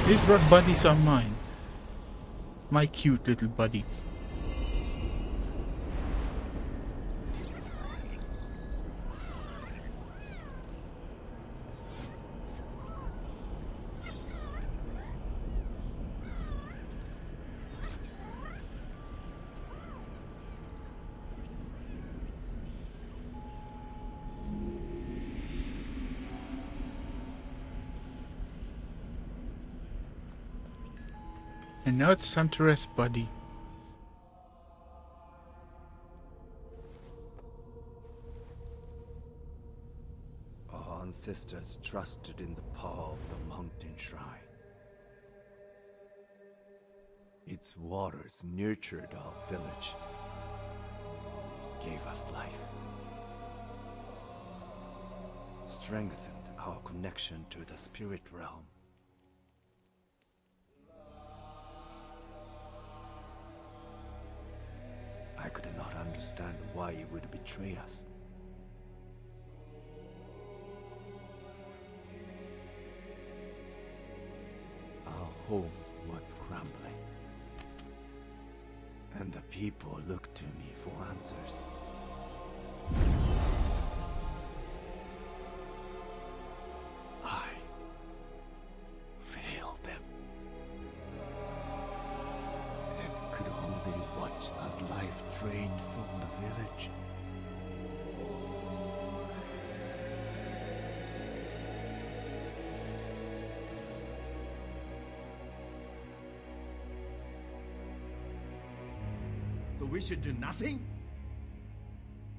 These rock buddies are mine. My cute little buddies. And now it's time to rest, buddy. Our ancestors trusted in the power of the mountain shrine. Its waters nurtured our village, gave us life, strengthened our connection to the spirit realm. I could not understand why he would betray us. Our home was crumbling, and the people looked to me for answers. I failed them, and could only watch as life drained from the village. So we should do nothing?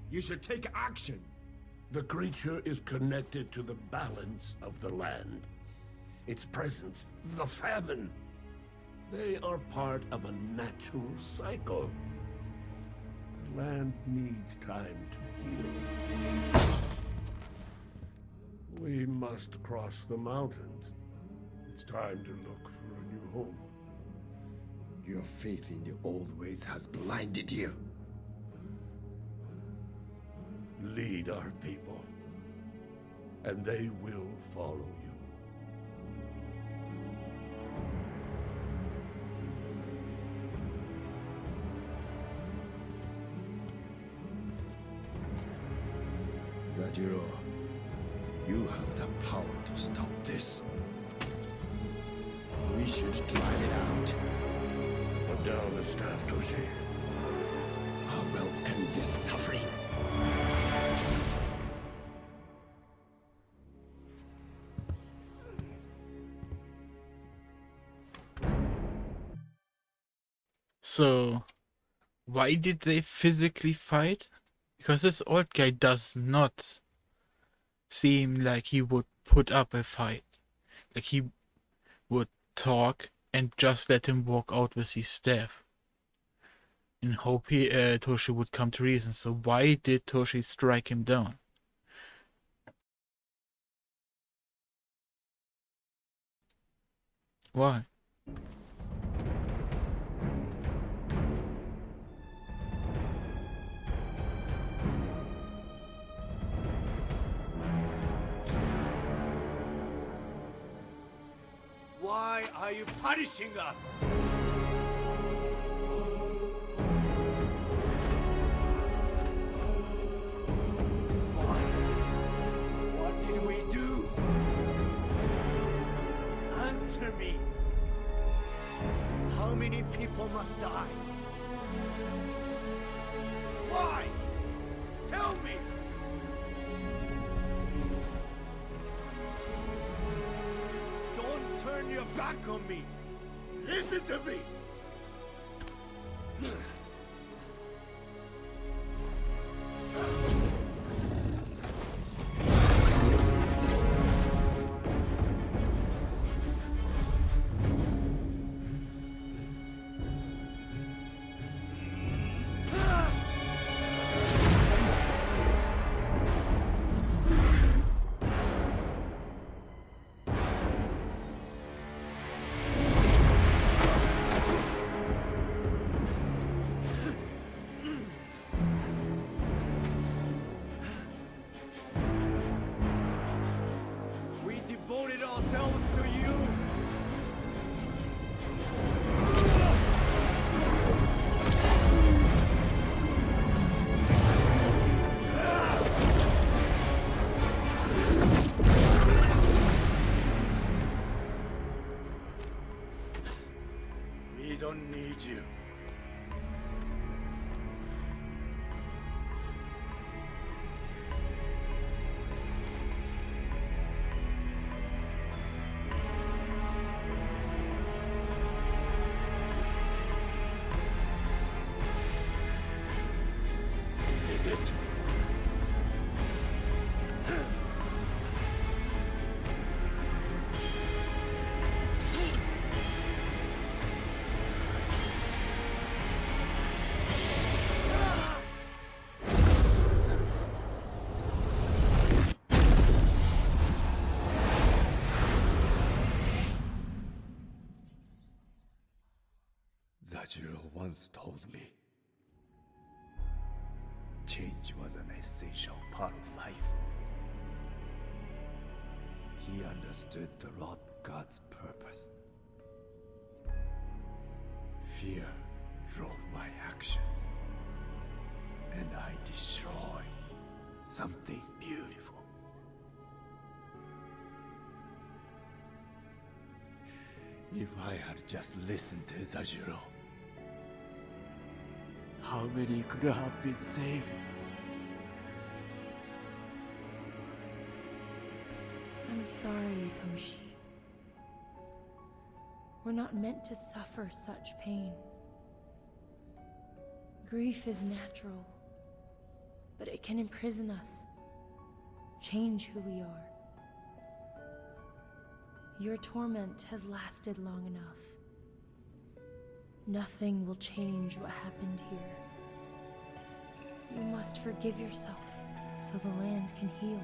You should take action. The creature is connected to the balance of the land. Its presence, the famine. They are part of a natural cycle. The land needs time to heal. We must cross the mountains. It's time to look for a new home. Your faith in the old ways has blinded you. Lead our people, and they will follow you. Zajiro, you have the power to stop this. We should drive it out. Put down the staff, Toshi. I will end this suffering. So, why did they physically fight? Because this old guy does not seem like he would put up a fight. Like he would talk and just let him walk out with his staff. And hope Toshi would come to reason. So why did Toshi strike him down? Why? Why are you punishing us? Why? What did we do? Answer me. How many people must die? Why? Tell me. Don't turn your back on me. Listen to me. don't need you. This is it. Zajiro once told me, change was an essential part of life. He understood the wrought God's purpose. Fear drove my actions, and I destroyed something beautiful. If I had just listened to Zajiro, how many could have been saved? I'm sorry, Toshi. We're not meant to suffer such pain. Grief is natural, but it can imprison us, change who we are. Your torment has lasted long enough. Nothing will change what happened here. You must forgive yourself so the land can heal.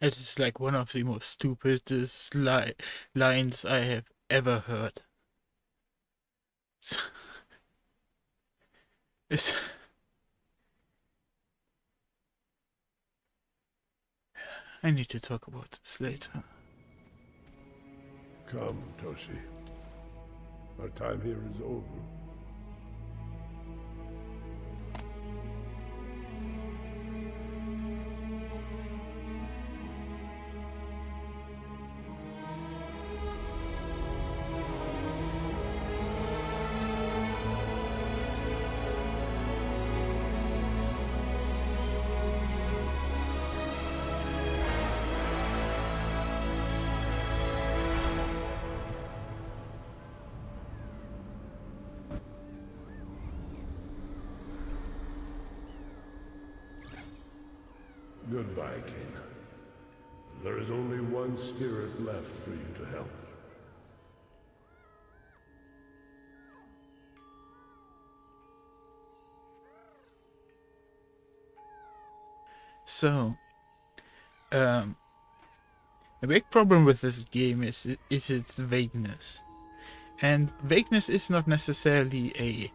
It is like one of the most stupidest lines I have ever heard. It's I need to talk about this later. Come, Toshi. Our time here is over. Goodbye, Kena. There is only one spirit left for you to help. So, a big problem with this game is its vagueness. And vagueness is not necessarily a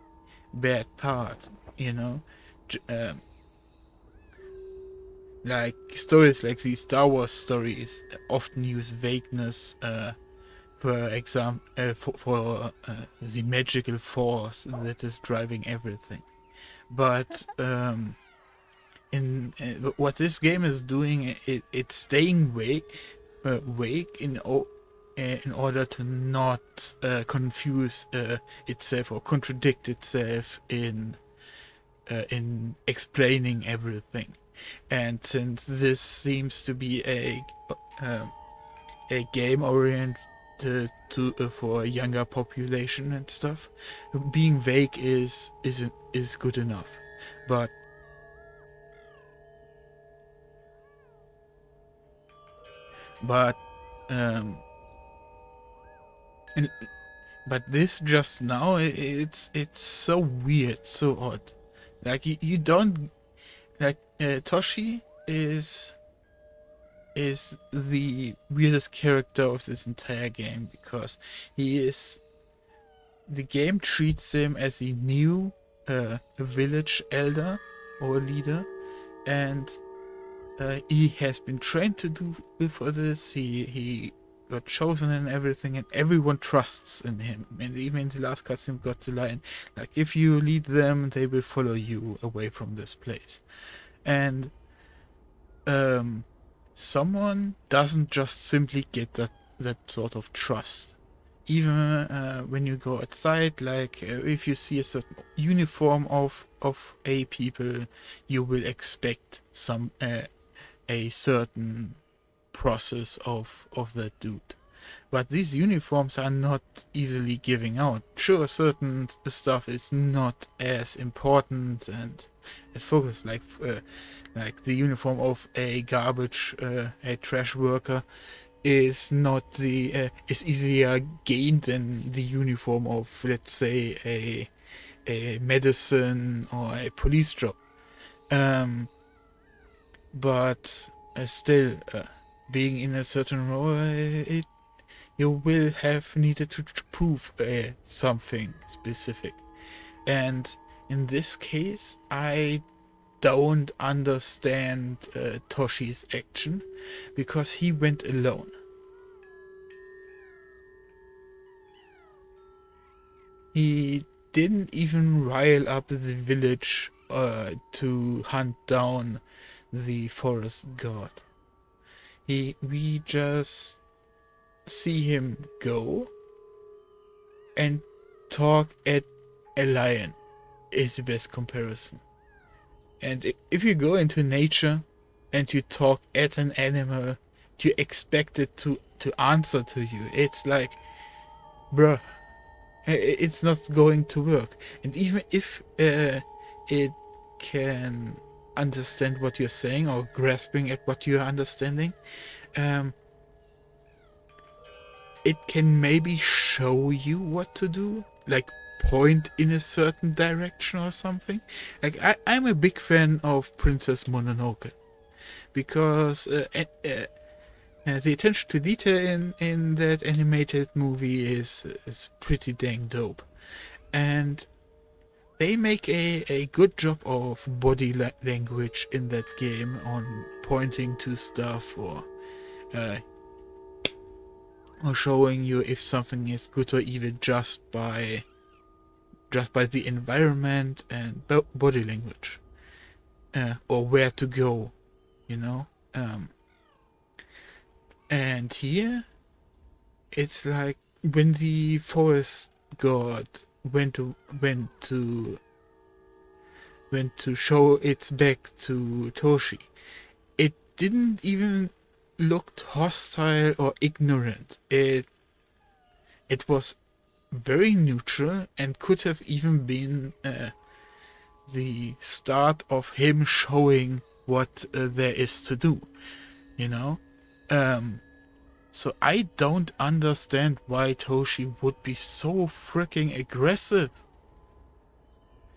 bad part, you know? Like stories like these Star Wars stories often use vagueness, for example, for the magical force that is driving everything. But in what this game is doing, it's staying vague in order to not confuse itself or contradict itself in explaining everything. And since this seems to be a game oriented for a younger population and stuff, being vague is good enough. But but this just now, it's so weird, so odd. Like you don't like Toshi is the weirdest character of this entire game, because the game treats him as a new village elder or leader, and he has been trained to do for this. He got chosen and everything, and everyone trusts in him. And even in the last cutscene, we got the line like, "If you lead them, they will follow you away from this place." And someone doesn't just simply get that sort of trust. Even when you go outside, like if you see a certain uniform of a people, you will expect some a certain process of that dude. But these uniforms are not easily giving out. Sure, certain stuff is not as important and as focused, like the uniform of a trash worker is not is easier gained than the uniform of, let's say, a medicine or a police job. But still, being in a certain role, you will have needed to prove something specific. And in this case, I don't understand Toshi's action, because he went alone. He didn't even rile up the village to hunt down the forest god. We just see him go and talk at a lion is the best comparison. And if you go into nature and you talk at an animal, you expect it to answer to you. It's like, bruh, it's not going to work. And even if it can understand what you're saying or grasping at what you're understanding, it can maybe show you what to do, like point in a certain direction or something. Like I'm a big fan of Princess Mononoke, because the attention to detail in that animated movie is pretty dang dope. And they make a good job of body language in that game, on pointing to stuff or showing you if something is good or evil just by the environment and body language, or where to go, you know. And here it's like when the forest god went to show its back to Toshi, it didn't even look hostile or ignorant. It was very neutral and could have even been the start of him showing what there is to do, you know. So I don't understand why Toshi would be so freaking aggressive.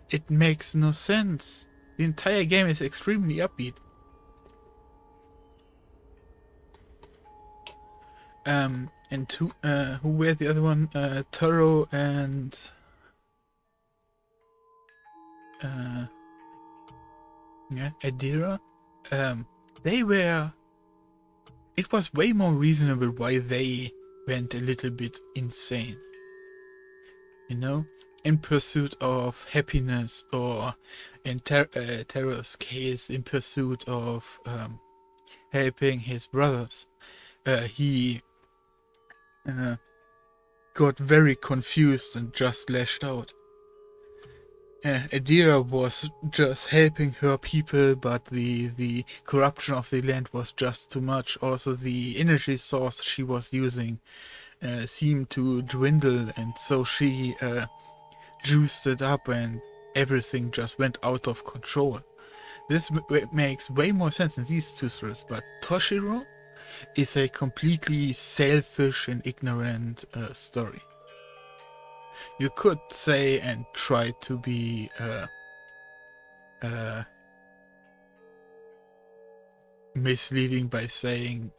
It makes no sense. The entire game is extremely upbeat. And who were the other one? Toro and Adira. They were. It was way more reasonable why they went a little bit insane. You know, in pursuit of happiness, or in Tero's case, in pursuit of helping his brothers. He got very confused and just lashed out. Adira was just helping her people, but the corruption of the land was just too much. Also, the energy source she was using seemed to dwindle, and so she juiced it up and everything just went out of control. This makes way more sense in these two stories, but Toshiro is a completely selfish and ignorant story. You could say and try to be misleading by saying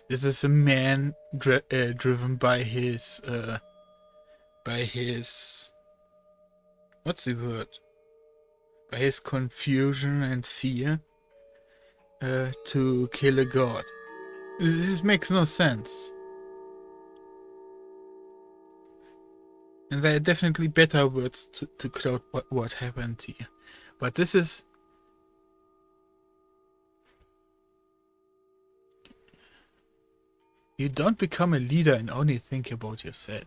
this is a man driven by his what's the word? By his confusion and fear to kill a god. This makes no sense. And there are definitely better words to quote what happened here. But this is... You don't become a leader and only think about yourself.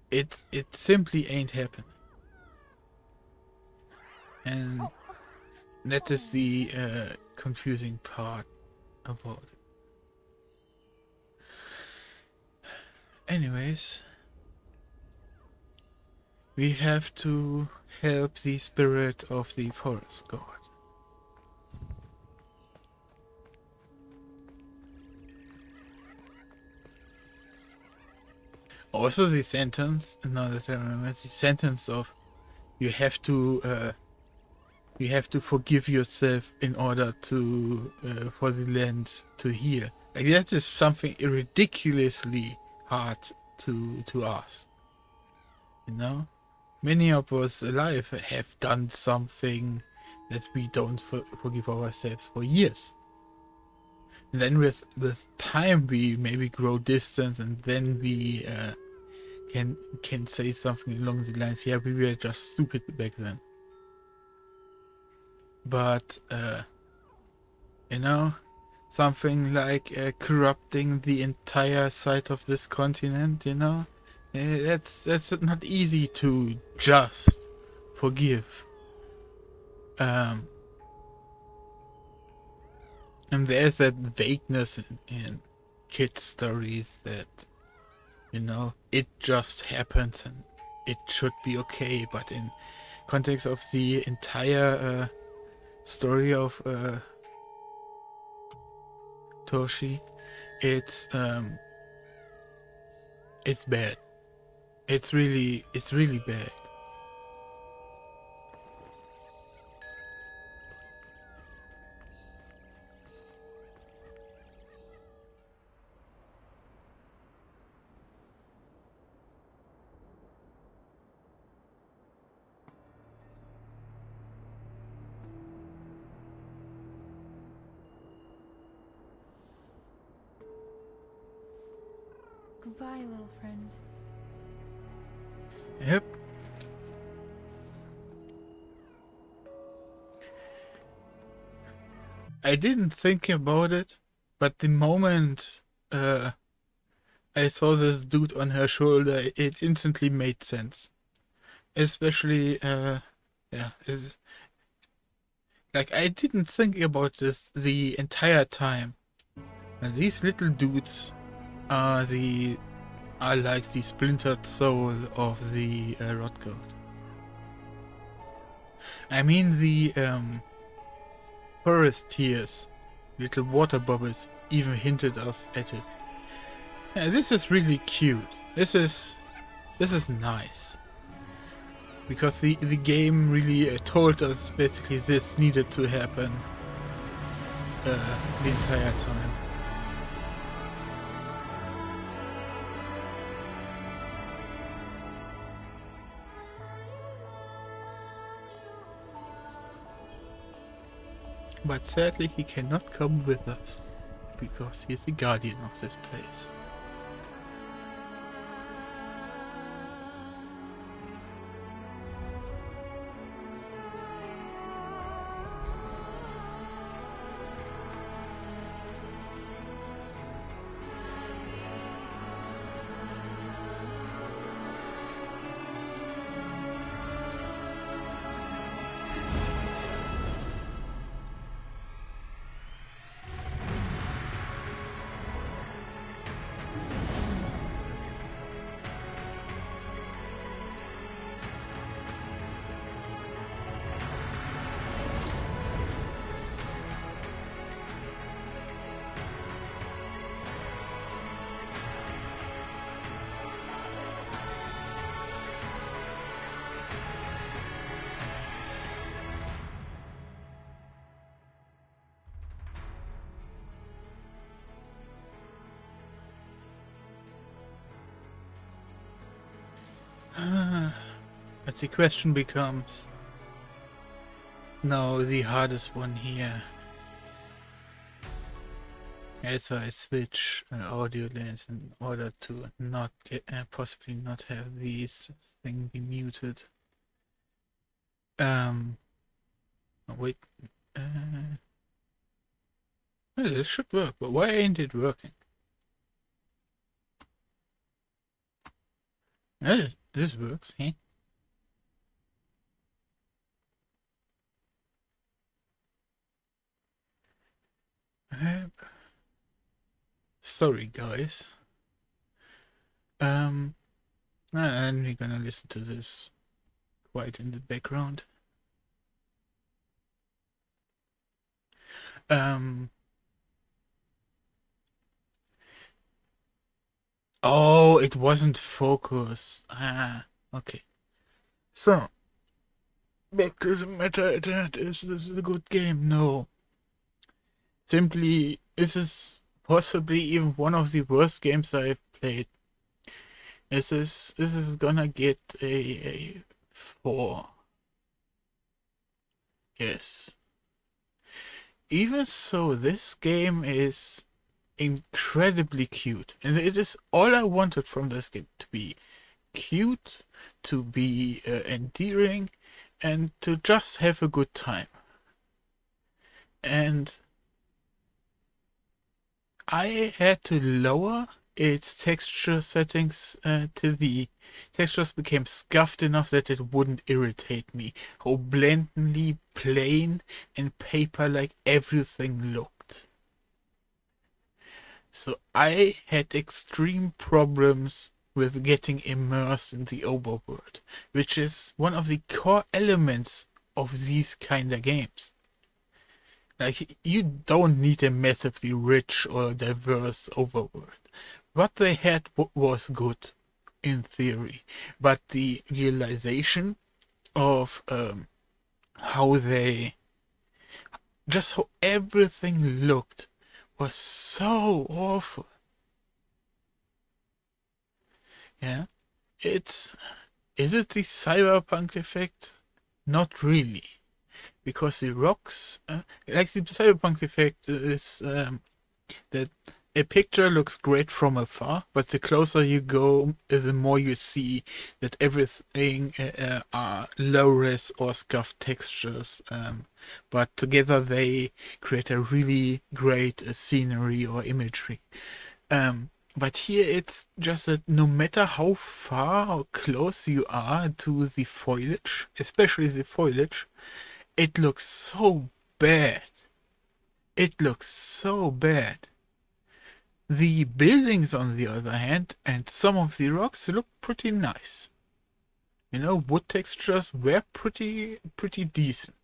It simply ain't happen. And that is the confusing part about it. Anyways, we have to help the spirit of the forest god. Also the sentence, now that I remember, the sentence of you have to forgive yourself in order to for the land to heal. Like that is something ridiculously hard to ask. You know, many of us alive have done something that we don't forgive ourselves for years. And then with time we maybe grow distant, and then we can say something along the lines, yeah, we were just stupid back then. But you know, something like corrupting the entire side of this continent, you know, that's not easy to just forgive. And there's that vagueness in kids' stories that, you know, it just happens and it should be okay, but in context of the entire story of Toshi, it's bad. It's really bad. Goodbye, little friend. Yep. I didn't think about it, but the moment I saw this dude on her shoulder, it instantly made sense. Especially, yeah, is like I didn't think about this the entire time. And these little dudes are like the splintered soul of the rot god. I mean the forest tears, little water bubbles, even hinted us at it. Yeah, this is really cute. This is nice. Because the game really told us basically this needed to happen the entire time. But sadly he cannot come with us, because he is the guardian of this place. But the question becomes now the hardest one here. Yeah, so I switch audio lanes in order to not get, possibly not have these thing be muted. Oh, wait. Oh, this should work, but why ain't it working? This works, hey? Sorry, guys. And we're gonna listen to this quite in the background. Oh, it wasn't focus. Ah, okay. So, back to the matter at hand. Is this a good game? No. Simply, this is possibly even one of the worst games I've played. This is gonna get a 4. Yes. Even so, this game is incredibly cute, and it is all I wanted from this game: to be cute, to be endearing, and to just have a good time. And I had to lower its texture settings till the textures became scuffed enough that it wouldn't irritate me. How blatantly plain and paper-like everything looked. So I had extreme problems with getting immersed in the overworld, which is one of the core elements of these kind of games. Like, you don't need a massively rich or diverse overworld. What they had was good, in theory, but the realization of how how everything looked was so awful. Yeah, is it the cyberpunk effect? Not really, because the rocks, like the cyberpunk effect is that a picture looks great from afar, but the closer you go, the more you see that everything are low-res or scuffed textures. But together they create a really great scenery or imagery. But here it's just that no matter how far or close you are to the foliage, especially the foliage, it looks so bad. It looks so bad. The buildings, on the other hand, and some of the rocks look pretty nice. You know, wood textures were pretty decent.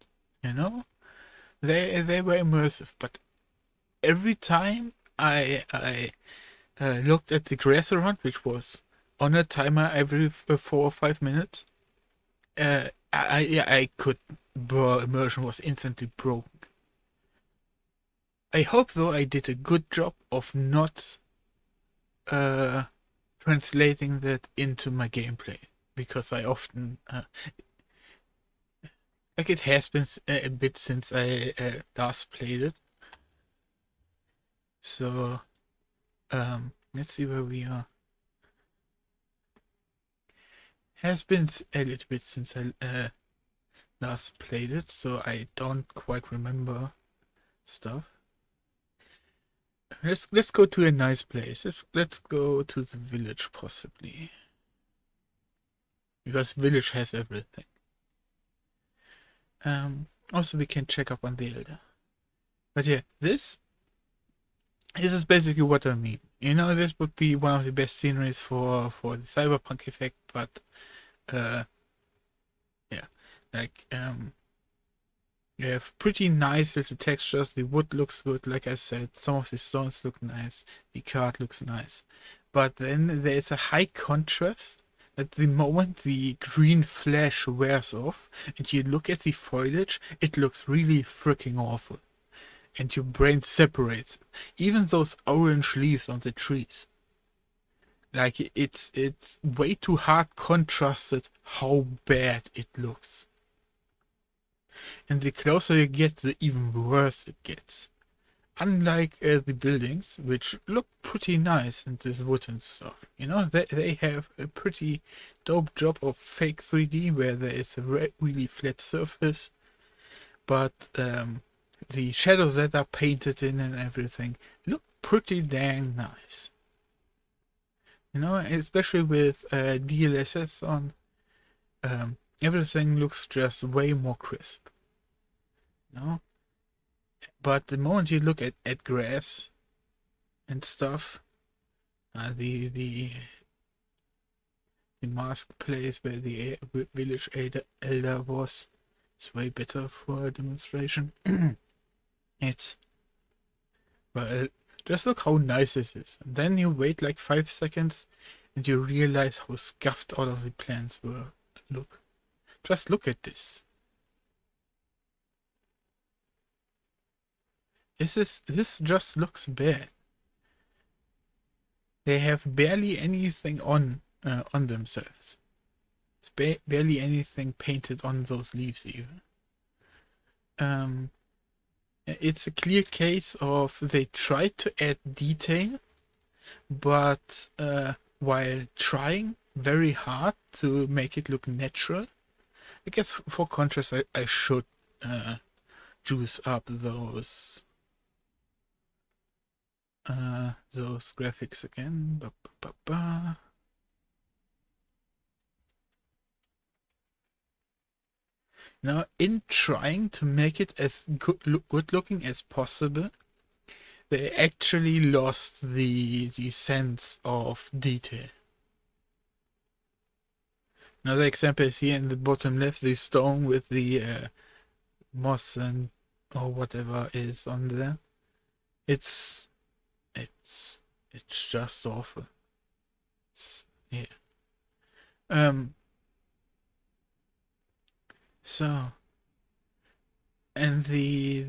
You know, they were immersive. But every time I looked at the grass around, which was on a timer every 4 or 5 minutes, I could. Immersion was instantly broken. I hope, though, I did a good job of not translating that into my gameplay, because I often like, it has been a bit since I last played it. So let's see where we are. Has been a little bit since I last played it, so I don't quite remember stuff. Let's go to a nice place. Let's go to the village, possibly, because village has everything. Also we can check up on the elder. But yeah, this is basically what I mean. You know, this would be one of the best sceneries for the cyberpunk effect, but yeah, like you have pretty nice little textures. The wood looks good, like I said. Some of the stones look nice. The card looks nice. But then there's a high contrast. At the moment the green flash wears off and you look at the foliage, it looks really freaking awful. And your brain separates it. Even those orange leaves on the trees. Like, it's way too hard contrasted how bad it looks. And the closer you get, the even worse it gets. unlike the buildings, which look pretty nice in this wood and stuff, you know, they have a pretty dope job of fake 3D where there is a really flat surface, but the shadows that are painted in and everything look pretty dang nice. You know, especially with DLSS on, everything looks just way more crisp. You know? But the moment you look at grass and stuff, the mask place where the village elder was, is way better for a demonstration. It's, well, just look how nice it is. And then you wait like 5 seconds and you realize how scuffed all of the plants were. Look. Just look at this. This just looks bad. They have barely anything on themselves. It's barely anything painted on those leaves even. It's a clear case of they tried to add detail, but while trying very hard to make it look natural. I guess for contrast I should juice up those graphics again. Now, in trying to make it as good looking as possible, they actually lost the sense of detail. Another example is here in the bottom left, the stone with the moss and or whatever is on there. It's just awful. Yeah. So, and the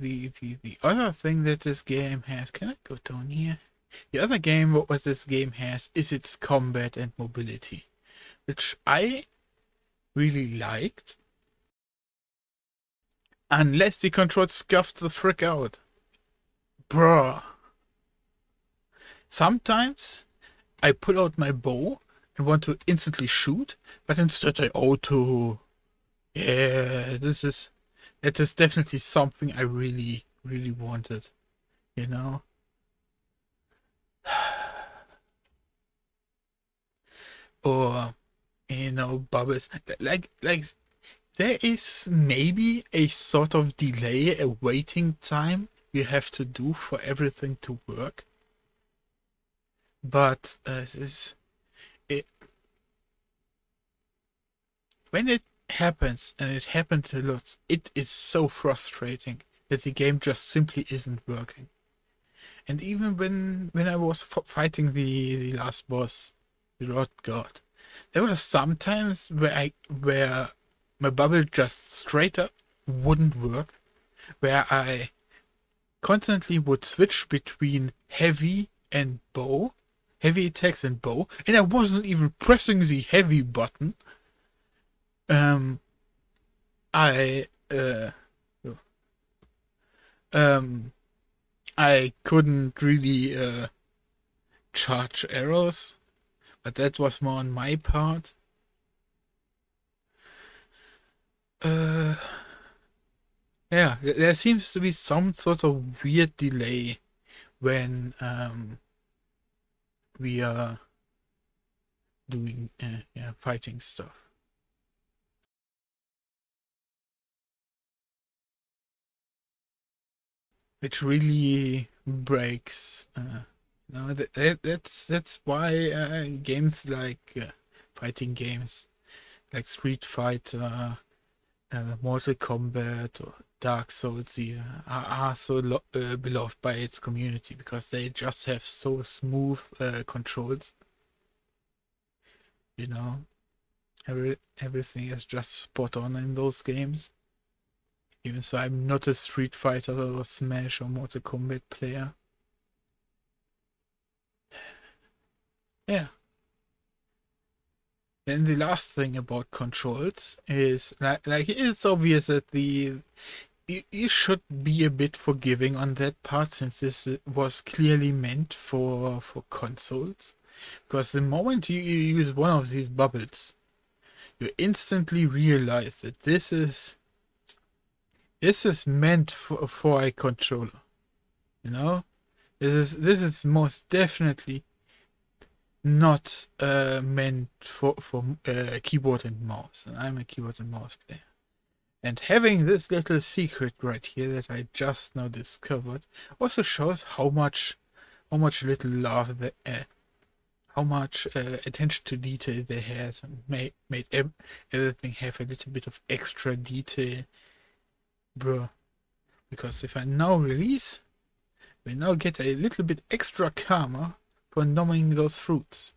other thing that this game has, can I go down here? The other game what this game has is its combat and mobility, which I really liked. Unless the controls scuffed the frick out. Bruh. Sometimes I pull out my bow and want to instantly shoot, but instead I auto. Yeah, that is definitely something I really, really wanted, you know? Or, you know, bubbles. Like, there is maybe a sort of delay, a waiting time you have to do for everything to work. But when it happens, and it happens a lot, it is so frustrating that the game just simply isn't working. And even when I was fighting the last boss, the Rod God, there were some times where my bubble just straight up wouldn't work, where I constantly would switch between heavy and bow, heavy attacks and bow, and I wasn't even pressing the heavy button. I couldn't really charge arrows, but that was more on my part. Yeah, there seems to be some sort of weird delay when we are doing fighting stuff. Which really breaks. No, that's why games like fighting games like Street Fighter, Mortal Kombat, or Dark Souls are so beloved by its community, because they just have so smooth controls. You know, everything is just spot on in those games. Even so, I'm not a Street Fighter or Smash or Mortal Kombat player. Yeah. Then the last thing about controls is like it's obvious that you should be a bit forgiving on that part, since this was clearly meant for consoles. Because the moment you use one of these bubbles, you instantly realize that this is meant for a controller. You know, this is most definitely not meant for keyboard and mouse, and I'm a keyboard and mouse player. And having this little secret right here that I just now discovered also shows how much little love how much attention to detail they had, and made everything have a little bit of extra detail, bro. Because if I now release, we now get a little bit extra karma for numbing those fruits,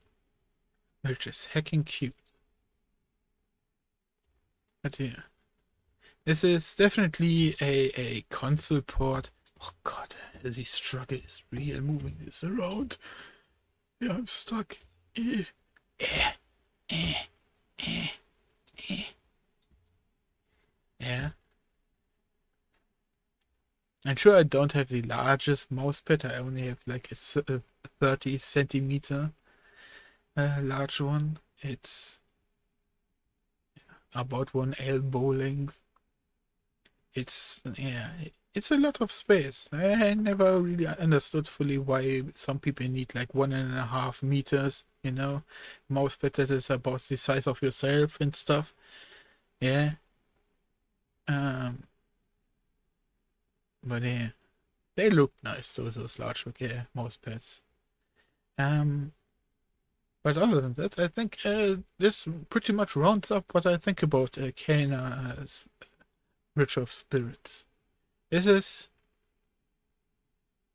which is heckin' cute. But yeah, this is definitely a console port. Oh god, the struggle is real moving this around. Yeah, I'm stuck. Yeah. I'm sure I don't have the largest mouse pad. I only have like a 30 centimeter large one. It's about one elbow length. It's a lot of space. I never really understood fully why some people need like 1.5 meters, mouse pad that is about the size of yourself and stuff. Yeah. But yeah, they look nice, those large mouse pads. But other than that, I think this pretty much rounds up what I think about Kena Rich of Spirits. This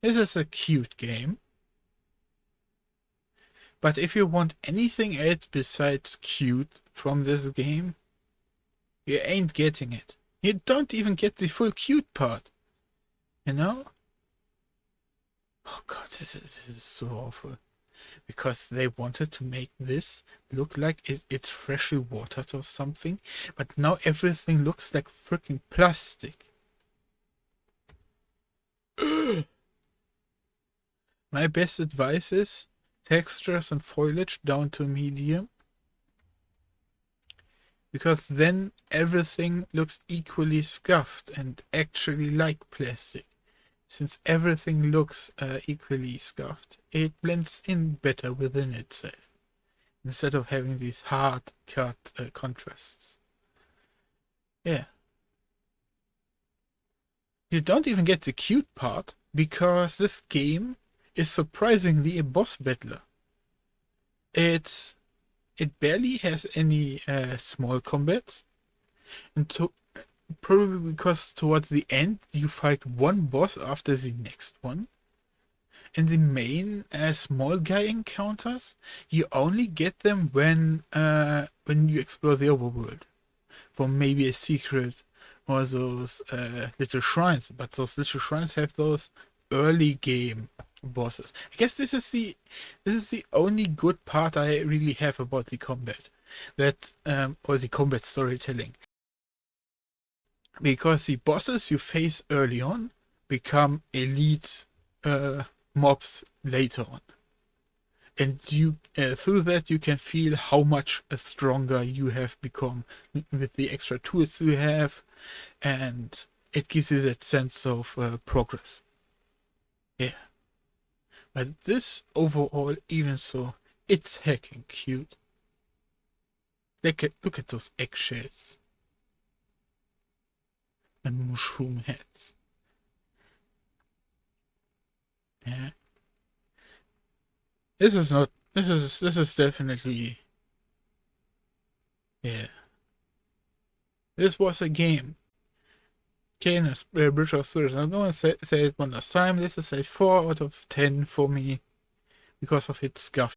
is a cute game. But if you want anything else besides cute from this game, you ain't getting it. You don't even get the full cute part. Oh god, this is so awful. Because they wanted to make this look like it's freshly watered or something, but now everything looks like freaking plastic. My best advice is textures and foliage down to medium, because then everything looks equally scuffed and actually like plastic. Since everything looks equally scuffed, it blends in better within itself, instead of having these hard cut contrasts. Yeah. You don't even get the cute part, because this game is surprisingly a boss battler. It barely has any small combats, and probably because towards the end you fight one boss after the next one. And the main small guy encounters, you only get them when you explore the overworld for maybe a secret or those little shrines. But those little shrines have those early game bosses. I guess this is the only good part I really have about the combat, or the combat storytelling. Because the bosses you face early on become elite mobs later on. And you through that you can feel how much stronger you have become with the extra tools you have, and it gives you that sense of progress. Yeah. But this overall, even so, it's heckin' cute. Look at those eggshells. And mushroom heads. Yeah. This is definitely, yeah. This was a game. Kena Bridge of Spirits. I'm gonna say it one last time. This is a 4 out of 10 for me because of its scuff.